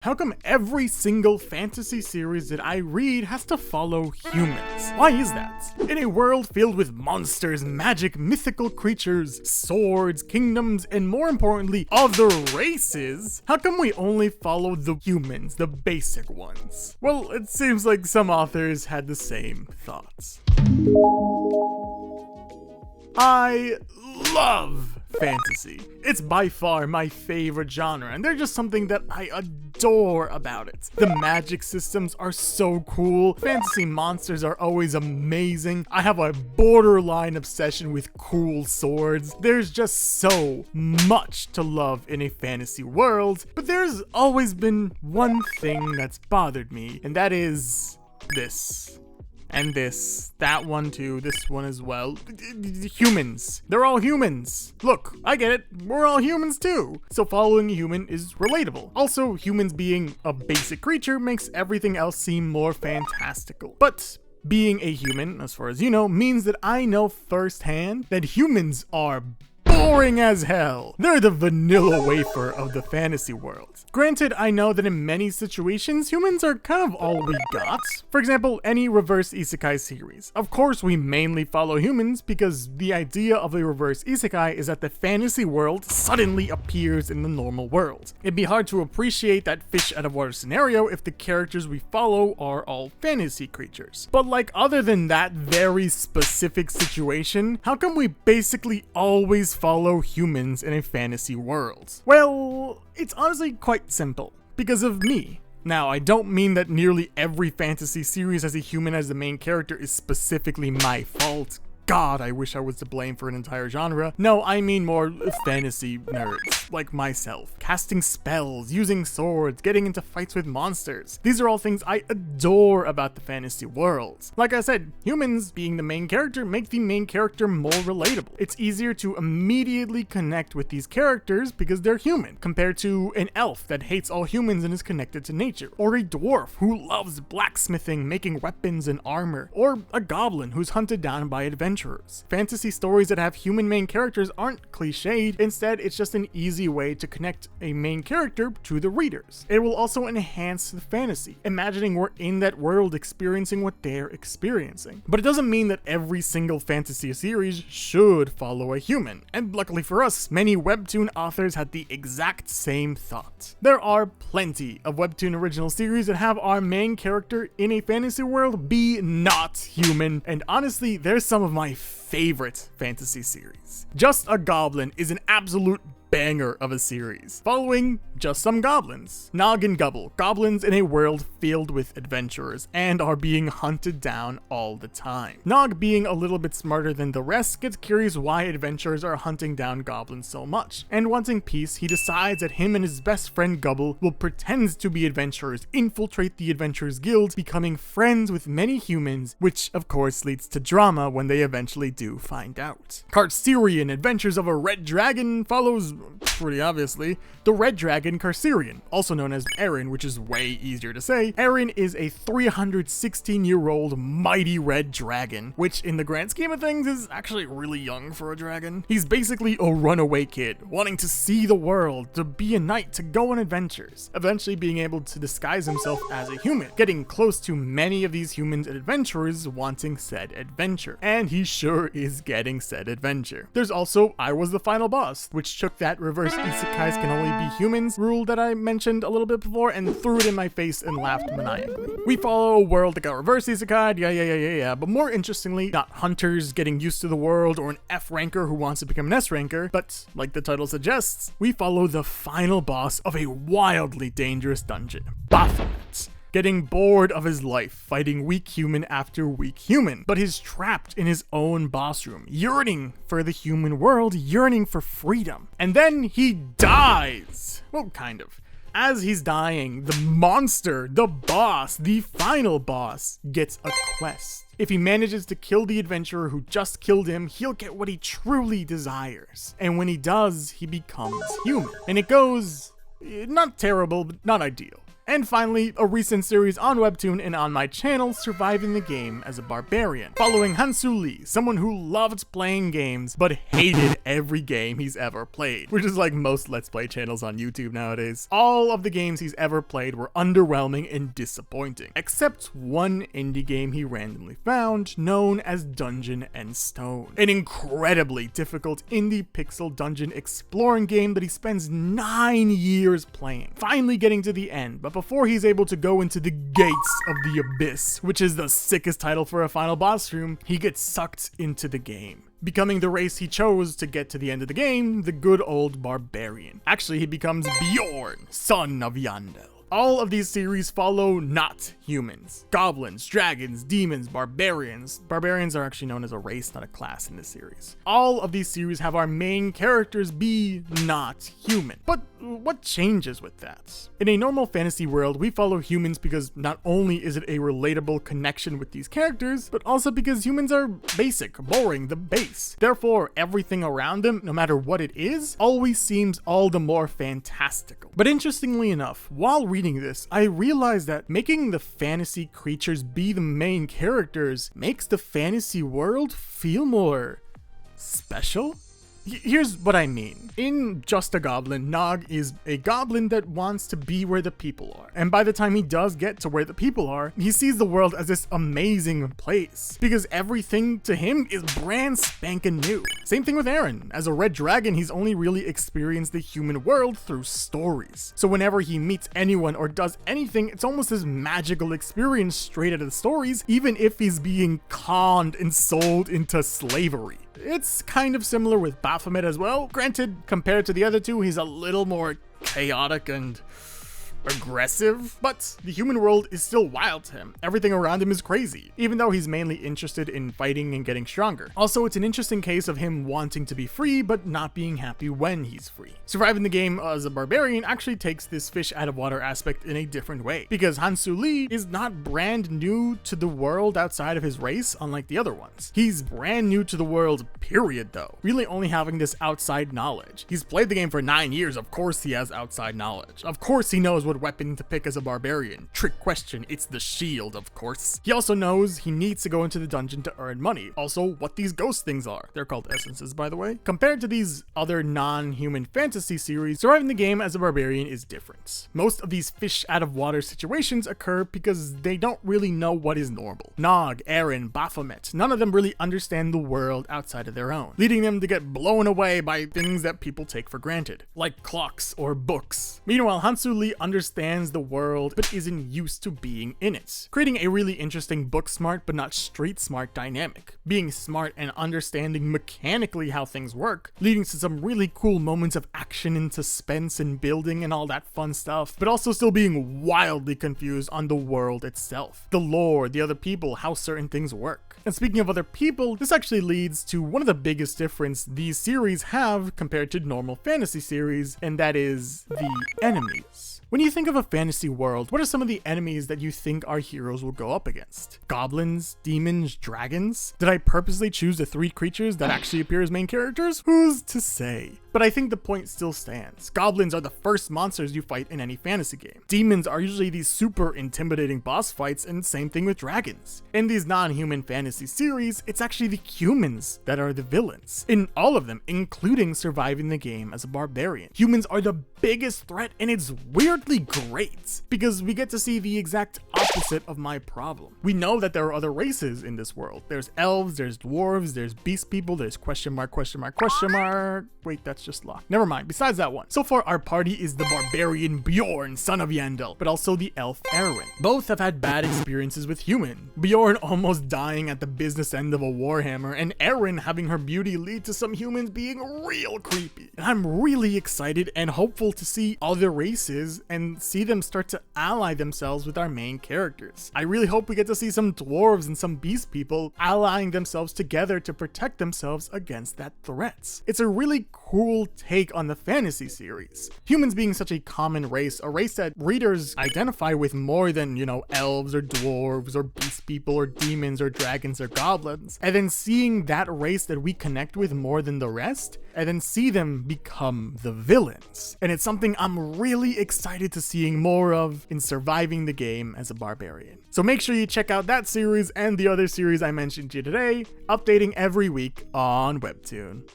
How come every single fantasy series that I read has to follow humans? Why is that? In a world filled with monsters, magic, mythical creatures, swords, kingdoms, and more importantly, other races, how come we only follow the humans, the basic ones? Well, it seems like some authors had the same thoughts. I love fantasy. It's by far my favorite genre, and they're just something that I adore about it. The magic systems are so cool, fantasy monsters are always amazing, I have a borderline obsession with cool swords. There's just so much to love in a fantasy world, but there's always been one thing that's bothered me, and that is this. And this, that one too, this one as well. Humans. They're all humans. Look, I get it. We're all humans too. So following a human is relatable. Also, humans being a basic creature makes everything else seem more fantastical. But being a human, as far as you know, means that I know firsthand that humans are boring as hell. They're the vanilla wafer of the fantasy world. Granted, I know that in many situations, humans are kind of all we got. For example, any reverse isekai series. Of course, we mainly follow humans because the idea of a reverse isekai is that the fantasy world suddenly appears in the normal world. It'd be hard to appreciate that fish out of water scenario if the characters we follow are all fantasy creatures. But like, other than that very specific situation, how come we basically always follow humans in a fantasy world? Well, it's honestly quite simple. Because of me. Now, I don't mean that nearly every fantasy series has a human as the main character is specifically my fault. God, I wish I was to blame for an entire genre. No, I mean more fantasy nerds, like myself. Casting spells, using swords, getting into fights with monsters. These are all things I adore about the fantasy world. Like I said, humans being the main character make the main character more relatable. It's easier to immediately connect with these characters because they're human, compared to an elf that hates all humans and is connected to nature, or a dwarf who loves blacksmithing, making weapons and armor, or a goblin who's hunted down by adventurers. Fantasy stories that have human main characters aren't cliched, instead it's just an easy way to connect a main character to the readers. It will also enhance the fantasy, imagining we're in that world experiencing what they're experiencing. But it doesn't mean that every single fantasy series should follow a human, and luckily for us, many Webtoon authors had the exact same thought. There are plenty of Webtoon original series that have our main character in a fantasy world be not human, and honestly, there's some of my favorite fantasy series. Just a Goblin is an absolute banger of a series, following just some goblins. Nog and Gubble, goblins in a world filled with adventurers and are being hunted down all the time. Nog, being a little bit smarter than the rest, gets curious why adventurers are hunting down goblins so much, and wanting peace, he decides that him and his best friend Gubble will pretend to be adventurers, infiltrate the Adventurers Guild, becoming friends with many humans, which of course leads to drama when they eventually do find out. Karsearin, Adventures of a Red Dragon, follows, pretty obviously, the Red Dragon Karsearin, also known as Erin, which is way easier to say. Erin is a 316-year-old mighty red dragon, which in the grand scheme of things is actually really young for a dragon. He's basically a runaway kid, wanting to see the world, to be a knight, to go on adventures, eventually being able to disguise himself as a human, getting close to many of these humans and adventurers wanting said adventure. And he sure is getting said adventure. There's also I Was the Final Boss, which took that reverse isekais can only be humans rule that I mentioned a little bit before and threw it in my face and laughed maniacally. We follow a world that got reverse isekai, yeah, but more interestingly, not hunters getting used to the world or an F ranker who wants to become an S ranker, but like the title suggests, we follow the final boss of a wildly dangerous dungeon, Baphomet. Getting bored of his life, fighting weak human after weak human, but he's trapped in his own boss room, yearning for the human world, yearning for freedom. And then he dies! Well, kind of. As he's dying, the monster, the boss, the final boss, gets a quest. If he manages to kill the adventurer who just killed him, he'll get what he truly desires. And when he does, he becomes human. And it goes, not terrible, but not ideal. And finally, a recent series on Webtoon and on my channel, Surviving the Game as a Barbarian, following Hansu Lee, someone who loved playing games but hated every game he's ever played, which is like most Let's Play channels on YouTube nowadays. All of the games he's ever played were underwhelming and disappointing, except one indie game he randomly found, known as Dungeon and Stone, an incredibly difficult indie pixel dungeon exploring game that he spends 9 years playing, finally getting to the end, but before he's able to go into the gates of the abyss, which is the sickest title for a final boss room, he gets sucked into the game, becoming the race he chose to get to the end of the game, the good old Barbarian. Actually, he becomes Bjorn, son of Yandel. All of these series follow not humans. Goblins, dragons, demons, barbarians. Barbarians are actually known as a race, not a class in this series. All of these series have our main characters be not human. But what changes with that? In a normal fantasy world, we follow humans because not only is it a relatable connection with these characters, but also because humans are basic, boring, the base. Therefore, everything around them, no matter what it is, always seems all the more fantastical. But interestingly enough, while reading this, I realized that making the fantasy creatures be the main characters makes the fantasy world feel more special? Here's what I mean. In Just a Goblin, Nog is a goblin that wants to be where the people are. And by the time he does get to where the people are, he sees the world as this amazing place, because everything to him is brand spanking new. Same thing with Aaron. As a red dragon, he's only really experienced the human world through stories. So whenever he meets anyone or does anything, it's almost this magical experience straight out of the stories, even if he's being conned and sold into slavery. It's kind of similar with Baphomet as well. Granted, compared to the other two, he's a little more chaotic and aggressive, but the human world is still wild to him. Everything around him is crazy, even though he's mainly interested in fighting and getting stronger. Also, it's an interesting case of him wanting to be free, but not being happy when he's free. Surviving the Game as a Barbarian actually takes this fish out of water aspect in a different way, because Hansu Lee is not brand new to the world outside of his race, unlike the other ones. He's brand new to the world, period, though, really only having this outside knowledge. He's played the game for 9 years, of course he has outside knowledge. Of course he knows what weapon to pick as a barbarian. Trick question, it's the shield, of course. He also knows he needs to go into the dungeon to earn money. Also, what these ghost things are. They're called essences, by the way. Compared to these other non-human fantasy series, Surviving the Game as a Barbarian is different. Most of these fish out of water situations occur because they don't really know what is normal. Nog, Aaron, Baphomet, none of them really understand the world outside of their own, leading them to get blown away by things that people take for granted, like clocks or books. Meanwhile, Hansu Lee understands the world but isn't used to being in it, creating a really interesting book smart but not street smart dynamic. Being smart and understanding mechanically how things work, leading to some really cool moments of action and suspense and building and all that fun stuff, but also still being wildly confused on the world itself, the lore, the other people, how certain things work. And speaking of other people, this actually leads to one of the biggest difference these series have compared to normal fantasy series, and that is the enemies. When you think of a fantasy world, what are some of the enemies that you think our heroes will go up against? Goblins, demons, dragons? Did I purposely choose the 3 creatures that actually appear as main characters? Who's to say? But I think the point still stands. Goblins are the first monsters you fight in any fantasy game. Demons are usually these super intimidating boss fights, and same thing with dragons. In these non-human fantasy series, it's actually the humans that are the villains. In all of them, including Surviving the Game as a Barbarian. Humans are the biggest threat, and it's weirdly great, because we get to see the exact opposite of my problem. We know that there are other races in this world. There's elves, there's dwarves, there's beast people, there's question mark, question mark, question mark. Wait, that's just locked. Never mind, besides that one. So far, our party is the Barbarian Bjorn, son of Yandel, but also the elf Aaron. Both have had bad experiences with human. Bjorn almost dying at the business end of a warhammer, and Aaron having her beauty lead to some humans being real creepy. And I'm really excited and hopeful to see other races and see them start to ally themselves with our main characters. I really hope we get to see some dwarves and some beast people allying themselves together to protect themselves against that threat. It's a really cool take on the fantasy series. Humans being such a common race, a race that readers identify with more than, you know, elves or dwarves or beast people or demons or dragons or goblins. And then seeing that race that we connect with more than the rest, and then see them become the villains. And it's something I'm really excited to seeing more of in surviving the game as a barbarian. So make sure you check out that series and the other series I mentioned to you today, updating every week on Webtoon.